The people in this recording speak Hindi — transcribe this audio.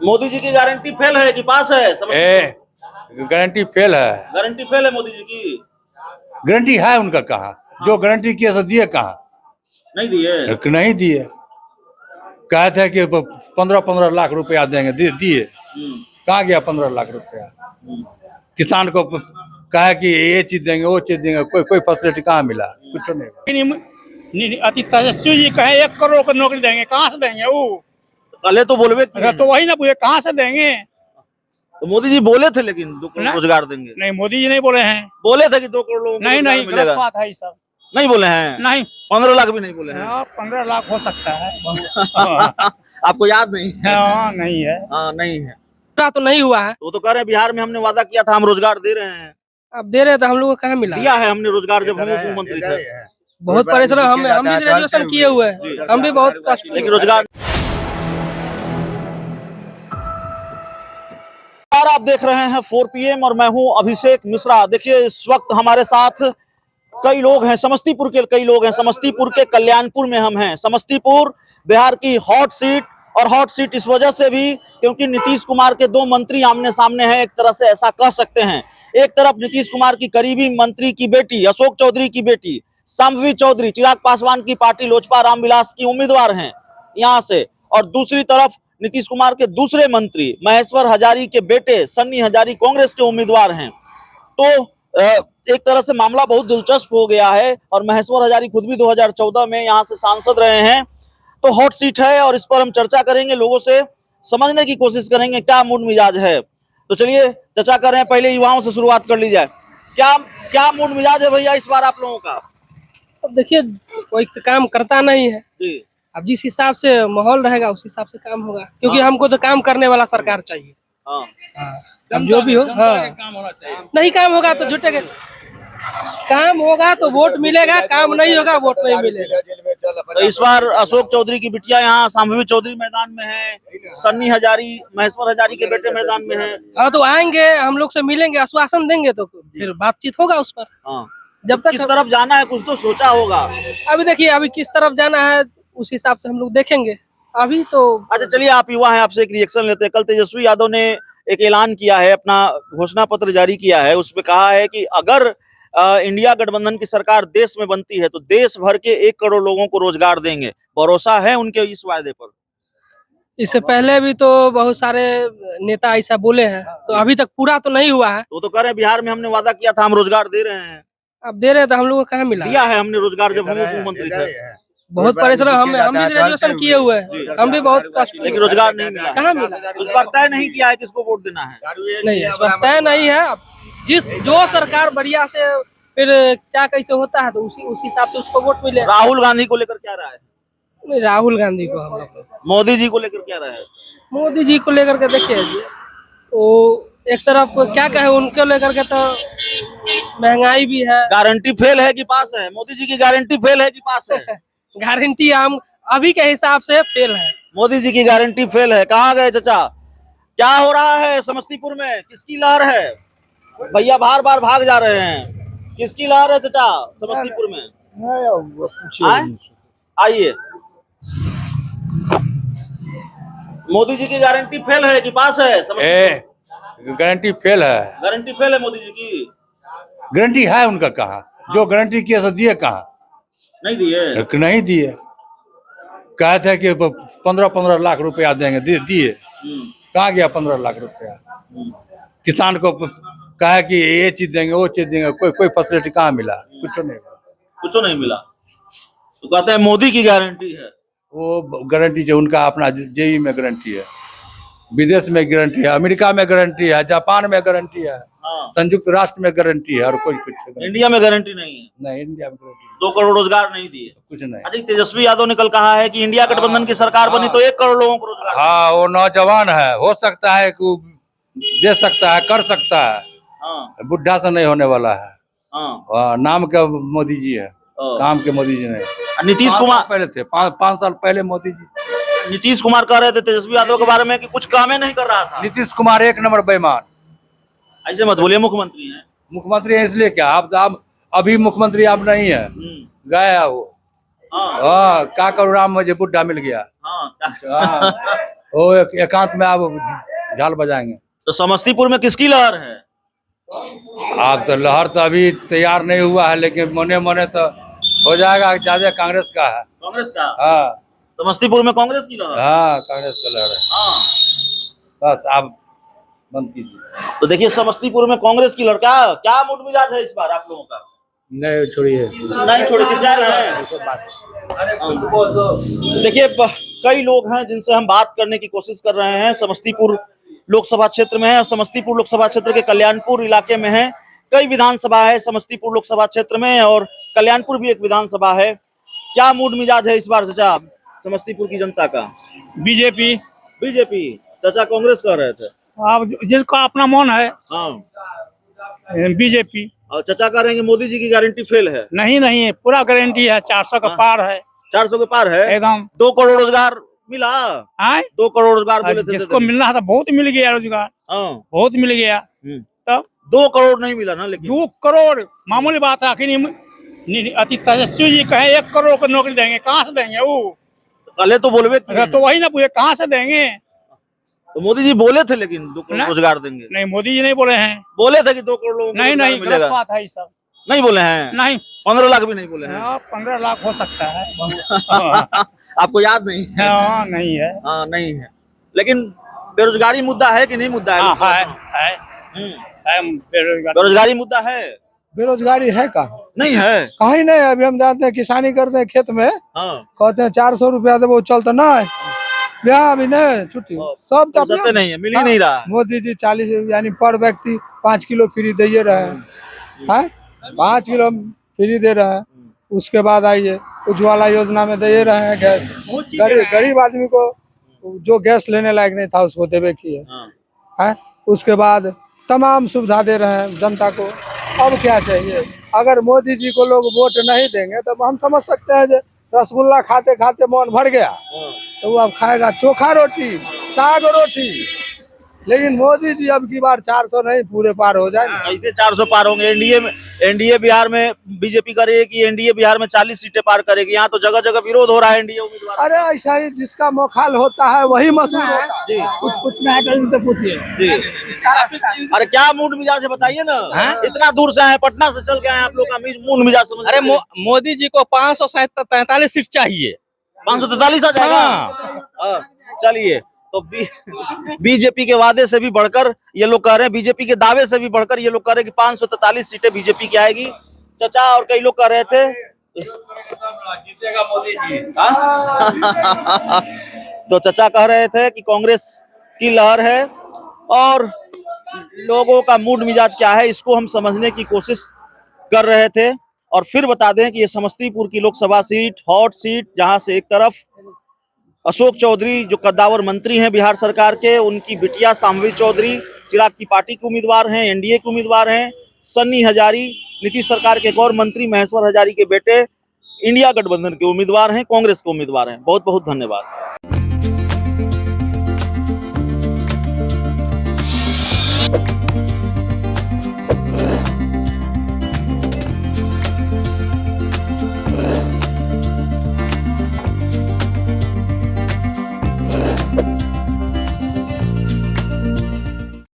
मोदी जी की गारंटी फेल है कि पास है? गारंटी फेल है। गारंटी फेल है मोदी जी की। गारंटी है उनका कहाँ? जो गारंटी किया था दिए कहाँ? नहीं दिए। नहीं दिए। कहे थे कि 15-15 लाख रुपया देंगे, दिए कहाँ गया 15 लाख रुपया? किसान को कहा कि ये चीज देंगे वो चीज देंगे, कोई फैसिलिटी कहाँ मिला? कुछ नहीं। अति तेजस्वी जी कहे 1 करोड़ की नौकरी देंगे, कहाँ से देंगे वो? पहले तो बोलवे किए तो वही ना पूछे कहाँ से देंगे? तो मोदी जी बोले थे लेकिन 2 करोड़ रोजगार देंगे। नहीं, मोदी जी नहीं बोले हैं। बोले थे कि 2 करोड़ लोगों को नहीं रोजगार नहीं, मिलेगा। गलत बात है ये सब। नहीं बोले हैं। नहीं, 15 लाख भी नहीं बोले हैं। 15 लाख हो सकता है। आपको याद नहीं है? हाँ, नहीं है। हाँ नहीं है। पूरा तो नहीं हुआ है। तो कह रहे हैं बिहार में हमने वादा किया था हम रोजगार दे रहे हैं। अब दे रहे तो हम लोग को कहाँ मिला? दिया है हमने रोजगार जब हम मुख्यमंत्री थे। बहुत परेशान हम भी ग्रेजुएशन किए हुए हैं, हम भी बहुत कष्ट, लेकिन रोजगार। आप देख रहे हैं 4 PM और मैं हूं अभिषेक मिश्रा। देखिए इस वक्त हमारे साथ कई लोग हैं, समस्तीपुर के कई लोग हैं। समस्तीपुर के कल्याणपुर में हम हैं। समस्तीपुर बिहार की हॉट सीट, और हॉट सीट इस वजह से भी क्योंकि नीतीश कुमार के 2 मंत्री आमने सामने हैं, एक तरह से ऐसा कह सकते हैं। एक तरफ नीतीश कुमार की करीबी मंत्री की बेटी अशोक चौधरी की बेटी शांभवी चौधरी चिराग पासवान की पार्टी लोजपा रामविलास की उम्मीदवार हैं यहाँ से, और दूसरी तरफ नीतीश कुमार के दूसरे मंत्री महेश्वर हजारी के बेटे सन्नी हजारी कांग्रेस के उम्मीदवार हैं। तो एक तरह से मामला बहुत दिलचस्प हो गया है, और महेश्वर हजारी खुद भी 2014 में यहाँ से सांसद रहे हैं। तो हॉट सीट है और इस पर हम चर्चा करेंगे, लोगों से समझने की कोशिश करेंगे क्या मूड मिजाज है। तो चलिए चर्चा कर रहे हैं, पहले युवाओं से शुरुआत कर ली जाए। क्या मूड मिजाज है भैया इस बार आप लोगों का? अब देखिए कोई काम करता नहीं है जी। अब जिस हिसाब से माहौल रहेगा उस हिसाब से काम होगा, क्योंकि हमको तो काम करने वाला सरकार चाहिए। हाँ। अब जो भी हो, हाँ नहीं काम होगा तो झूठे के काम होगा तो वोट मिलेगा, काम नहीं होगा वोट नहीं मिलेगा। तो इस बार अशोक चौधरी की बिटिया यहाँ शांभवी चौधरी मैदान में है, सन्नी हजारी महेश्वर हजारी के बेटे मैदान में है। हाँ तो आएंगे, हम लोग से मिलेंगे, आश्वासन देंगे तो फिर बातचीत होगा उस पर। हाँ। जब तक किस तरफ जाना है कुछ तो सोचा होगा। अभी देखिए अभी किस तरफ जाना है उस हिसाब से हम लोग देखेंगे अभी तो। अच्छा चलिए आप युवा हैं, आपसे एक रिएक्शन लेते हैं। कल तेजस्वी यादव ने एक ऐलान किया है, अपना घोषणा पत्र जारी किया है, उसमें कहा है कि अगर इंडिया गठबंधन की सरकार देश में बनती है तो देश भर के 1 करोड़ लोगों को रोजगार देंगे। भरोसा है उनके इस वायदे पर? इससे पहले भी तो बहुत सारे नेता ऐसा बोले हैं, तो अभी तक पूरा तो नहीं हुआ है। तो कह रहे हैं बिहार में हमने वादा किया था हम रोजगार दे रहे हैं। अब दे रहे तो हम लोग को कहाँ मिला? दिया है हमने रोजगार जब हम मुख्यमंत्री थे। बहुत परेशान हम भी ग्रेजुएशन किए हुए हैं, हम भी बहुत कष्ट, लेकिन रोजगार नहीं मिला। कहाँ मिला? इस बार तय नहीं किया है किसको वोट देना है? नहीं इस बार तय नहीं है। अब जो सरकार बढ़िया से फिर क्या कैसे होता है तो उस हिसाब से उसको वोट मिले। राहुल गांधी को लेकर क्या रहा है? नहीं राहुल गांधी को हम लोग, मोदी जी को लेकर क्या रहा है? मोदी जी को लेकर के देखिए वो एक तरफ क्या कहे, उनको लेकर के तो महंगाई भी है। गारंटी फेल है कि पास है? मोदी जी की गारंटी फेल है कि पास है? गारंटी हम अभी के हिसाब से फेल है। मोदी जी की गारंटी फेल है। कहाँ गए चाचा? क्या हो रहा है समस्तीपुर में? किसकी लहर है? भैया बार बार भाग जा रहे हैं। किसकी लहर है चाचा समस्तीपुर में? आइए। मोदी जी की गारंटी फेल है कि पास है? गारंटी फेल है। गारंटी फेल है मोदी जी की। गारंटी है उनका कहाँ? जो गारंटी किया था दिए कहाँ? नहीं दिए। नहीं दिए। कहे थे कि 15-15 लाख रुपया देंगे, दिए कहाँ गया 15 लाख रुपया? किसान को कहा कि ये चीज देंगे वो चीज देंगे, कोई फैसिलिटी कहाँ मिला? कुछ नहीं मिला। तो कहते हैं मोदी की गारंटी है। वो गारंटी जो उनका अपना जेई में गारंटी है, विदेश में गारंटी है, अमेरिका में गारंटी है, जापान में गारंटी है, संयुक्त राष्ट्र में गारंटी है, और कुछ इंडिया में गारंटी नहीं है। नहीं इंडिया में गारंटी 2 करोड़ रोजगार नहीं दिए, कुछ नहीं। अजय तेजस्वी यादव ने कल कहा है कि इंडिया गठबंधन की सरकार बनी तो 1 करोड़ लोगों को रोजगार। हाँ वो नौजवान है, हो सकता है कि दे सकता है, कर सकता है। बुढ़ा से नहीं होने वाला है। नाम का मोदी जी है, काम के मोदी जी नहीं। नीतीश कुमार पहले थे 5 साल पहले मोदी जी। नीतीश कुमार कह रहे थे तेजस्वी यादव के बारे में कि कुछ काम ही नहीं कर रहा था। नीतीश कुमार 1 नंबर बेईमान। ऐसे मत बोलिए, मुख्यमंत्री हैं। मुख्यमंत्री है इसलिए क्या आप अभी मुख्यमंत्री आप नहीं है, गया वो। क्या करूँ राम मुझे बुढ़ा मिल गया। वो एकांत में आप झाल बजाएंगे। तो समस्तीपुर में किसकी लहर है? आप तो लहर तो अभी तैयार नहीं हुआ है, लेकिन मने मने तो हो जाएगा। ज्यादा कांग्रेस का है। कांग्रेस का? हाँ समस्तीपुर में कांग्रेस की लहर? हाँ, कांग्रेस का लहर है। हाँ। बस आप बंद कीजिए। तो देखिए समस्तीपुर में कांग्रेस की लहर, क्या क्या मूड मिजाज है इस बार आप लोगों का? नहीं छोड़िए, नहीं छोड़े किस जा रहे हैं? देखिए कई लोग हैं जिनसे हम बात करने की कोशिश कर रहे हैं। समस्तीपुर लोकसभा क्षेत्र में है और समस्तीपुर लोकसभा क्षेत्र के कल्याणपुर इलाके में है। कई विधानसभा है समस्तीपुर लोकसभा क्षेत्र में और कल्याणपुर भी एक विधानसभा है। क्या मूड मिजाज है इस बार चाचा समस्तीपुर की जनता का? बीजेपी। बीजेपी? चाचा कांग्रेस कह रहे थे। अब जिसका अपना मन है। हाँ। बीजेपी। और चाचा कह रहे हैं कि मोदी जी की गारंटी फेल है। नहीं, पूरा गारंटी है। 400 का पार है। 400 के पार है एकदम। 2 करोड़ रोजगार मिला। 2 करोड़ रोजगार बोले थे। जिसको मिलना था बहुत मिल गया रोजगार। बहुत मिल गया। तब 2 करोड़ नहीं मिला ना, लेकिन 2 करोड़ मामूली बात है। आखिर अति तेजस्वी जी कहे 1 करोड़ को नौकरी देंगे, कहाँ से देंगे? वो पहले तो बोलवे किए तो वही ना पूछे कहाँ से देंगे। तो मोदी जी बोले थे लेकिन 2 करोड़ रोजगार देंगे। नहीं, मोदी जी नहीं बोले हैं। बोले थे कि 2 करोड़ लोगों को नहीं, गलत बात है ये सब। नहीं बोले हैं? नहीं, 15 लाख भी नहीं बोले हैं? 15 लाख हो सकता है। आपको याद नहीं? हाँ, नहीं है। हाँ, नहीं है। लेकिन बेरोजगारी मुद्दा है कि नहीं मुद्दा है? बेरोजगारी मुद्दा है। बेरोजगारी है कहाँ? नहीं है, कहीं नहीं है। अभी हम जाते हैं किसानी करते हैं खेत में, हाँ। कहते हैं 400 रुपया से वो चलता ना है। यहाँ अभी नहीं छुट्टी सब तो सत्य नहीं है, मिल ही नहीं रहा। मोदी जी 40 यानी पर व्यक्ति 5 किलो फ्री दे रहे हैं। 5 किलो फ्री दे रहे हैं। उसके बाद आइए उज्ज्वला योजना में दे रहे हैं गैस। गरीब आदमी को जो गैस लेने लायक नहीं था उसको देवे किए है। उसके बाद तमाम सुविधा दे रहे हैं जनता को। अब क्या चाहिए? अगर मोदी जी को लोग वोट नहीं देंगे तो हम समझ सकते हैं जो रसगुल्ला खाते खाते मन भर गया तो वो अब खाएगा चोखा रोटी, साग रोटी। लेकिन मोदी जी अब की बार 400 नहीं पूरे पार हो जाए। कैसे 400 पार होंगे? एनडीए बिहार में बीजेपी करेगी कि एनडीए बिहार में 40 सीटें पार करेगी? यहाँ तो जगह जगह विरोध हो रहा है एनडीए उम्मीदवार। अरे ऐसा ही जिसका मोखाल होता है वही मशहूर होता है। जी, कुछ पूछना है तो पूछिए जी। अरे क्या मूड मिजाज है बताइए ना। इतना दूर से आए, पटना से चल के आए, आप लोग का मूड मिजाज समझ। अरे मोदी जी को 543 सीट चाहिए। 543 आ जाएगा। चलिए, तो बीजेपी के वादे से भी बढ़कर ये लोग कह रहे हैं, बीजेपी के दावे से भी बढ़कर ये लोग कह रहे हैं कि 543 सीटें बीजेपी की आएगी। चाचा और कई लोग कह रहे थे जीतेगा मोदी जी। तो चाचा कह रहे थे कि कांग्रेस की लहर है और लोगों का मूड मिजाज क्या है इसको हम समझने की कोशिश कर रहे थे। और फिर बता दें कि ये समस्तीपुर की लोकसभा सीट हॉट सीट, जहां से एक तरफ अशोक चौधरी जो कद्दावर मंत्री हैं बिहार सरकार के, उनकी बिटिया शांभवी चौधरी चिराग की पार्टी के उम्मीदवार हैं, एनडीए के उम्मीदवार हैं। सन्नी हजारी नीतीश सरकार के एक और मंत्री महेश्वर हजारी के बेटे इंडिया गठबंधन के उम्मीदवार हैं, कांग्रेस के उम्मीदवार हैं। बहुत बहुत धन्यवाद।